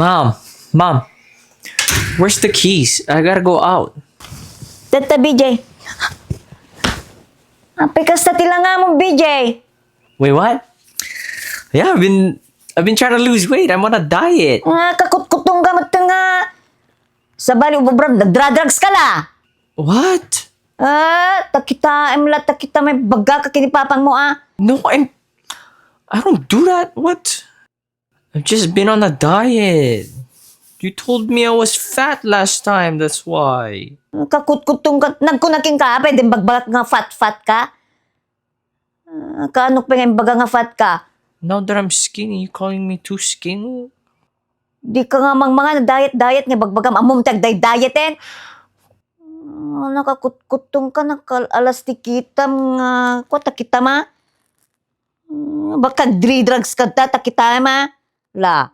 Mom, where's the keys? I gotta go out. Tata BJ. Apikas na tila nga mo, BJ. Wait, what? Yeah, I've been trying to lose weight. I'm on a diet. Kakut-kutong gamot nga. Sa bali, ubabram, nagdra-drugs ka la. What? Takita may baga ka kinipapang mo, No, I don't do that. What? I've just been on a diet. You told me I was fat last time, that's why. Kakut-kutong ka, nagkunaking ka, pwede bagbag nga fat-fat ka. Kaanok pa nga baga nga fat ka. Now that I'm skinny, you calling me too skinny? Di ka nga mga diet-diet nga bagbagam amom diet-dietin. Nakakutkutong ka, alas ti kita mga kwata kita ma. Baka drugs ka ta kita ma. La.